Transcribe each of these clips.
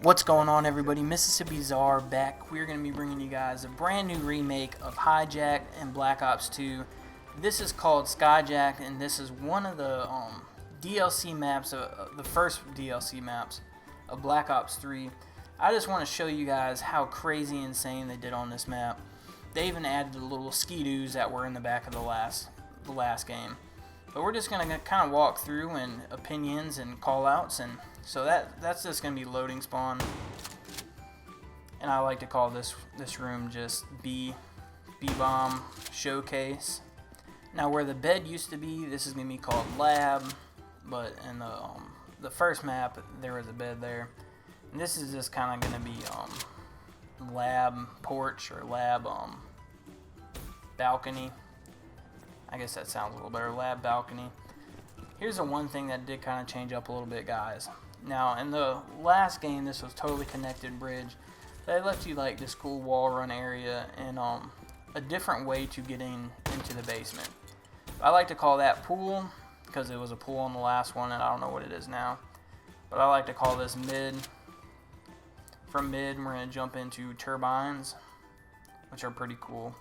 What's going on, everybody? MississippiCZAR back. We're going to be bringing you guys a brand new remake of Hijacked and Black Ops 2. This is called SKYJACKED, and this is one of the DLC maps, the first DLC maps of Black Ops 3. I just want to show you guys how crazy insane they did on this map. They even added the little skidoos that were in the back of the last game. But we're just going to kind of walk through and opinions and callouts, and so that's just going to be loading spawn. And I like to call this room just B-bomb showcase. Now where the bed used to be, this is going to be called lab, but in the first map there was a bed there. And this is just kind of going to be lab porch or lab balcony. I guess that sounds a little better. Lab balcony. Here's the one thing that did kind of change up a little bit, guys. Now, in the last game, this was totally connected bridge. They left you like this cool wall run area and a different way to get into the basement. I like to call that pool because it was a pool on the last one, and I don't know what it is now. But I like to call this mid. From mid, we're going to jump into turbines, which are pretty cool.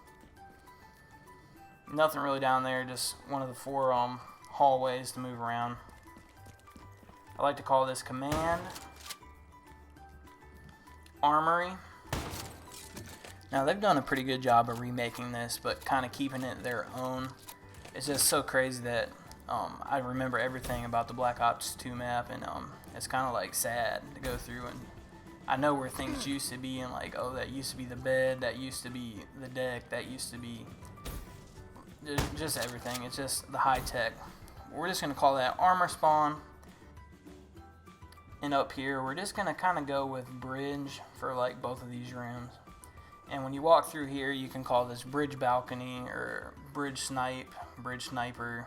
Nothing really down there, just one of the four hallways to move around. I like to call this command. Armory. Now they've done a pretty good job of remaking this, but kind of keeping it their own. It's just so crazy that I remember everything about the Black Ops 2 map, and it's kind of like sad to go through, and I know where things used to be, and like, oh, that used to be the bed, that used to be the deck, that used to be just everything. It's just the high tech. We're just going to call that armor spawn. And up here we're just going to kind of go with bridge for like both of these rooms. And when you walk through here, you can call this bridge balcony or bridge sniper.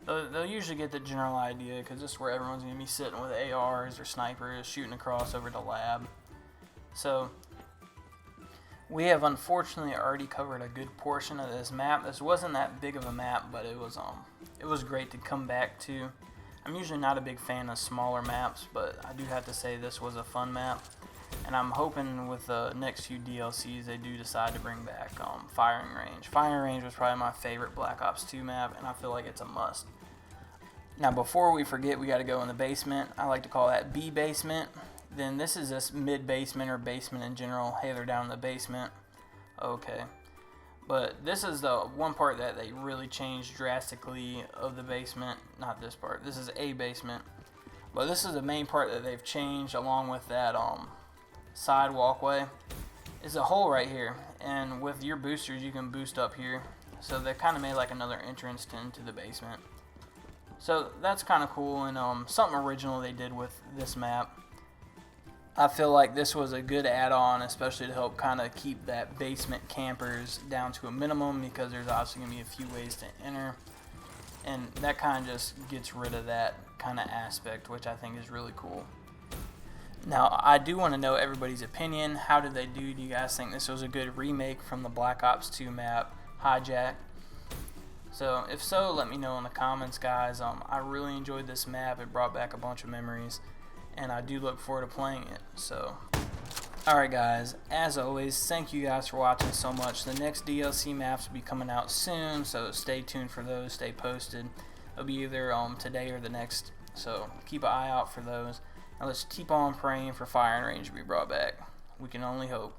They'll usually get the general idea because this is where everyone's going to be sitting with ARs or snipers shooting across over the lab. So we have unfortunately already covered a good portion of this map. This wasn't that big of a map, but it was great to come back to. I'm usually not a big fan of smaller maps, but I do have to say this was a fun map. And I'm hoping with the next few DLCs they do decide to bring back Firing Range. Firing Range was probably my favorite Black Ops 2 map, and I feel like it's a must. Now before we forget, we got to go in the basement. I like to call that B basement. Then this is this mid basement or basement in general. Hey, they're down in the basement. Okay. But this is the one part that they really changed drastically of the basement. Not this part. This is a basement. But this is the main part that they've changed, along with that side walkway. Is a hole right here. And with your boosters, you can boost up here. So they kind of made like another entrance into the basement. So that's kind of cool, and something original they did with this map. I feel like this was a good add-on, especially to help kind of keep that basement campers down to a minimum, because there's obviously going to be a few ways to enter, and that kind of just gets rid of that kind of aspect, which I think is really cool. Now, I do want to know everybody's opinion. How did they do? Do you guys think this was a good remake from the Black Ops 2 map, Hijack? So, if so, let me know in the comments, guys. I really enjoyed this map. It brought back a bunch of memories, and I do look forward to playing it. So, alright guys, as always, thank you guys for watching so much. The next DLC maps will be coming out soon, so stay tuned for those, stay posted. It'll be either today or the next, so keep an eye out for those. Now let's keep on praying for Firing Range to be brought back. We can only hope.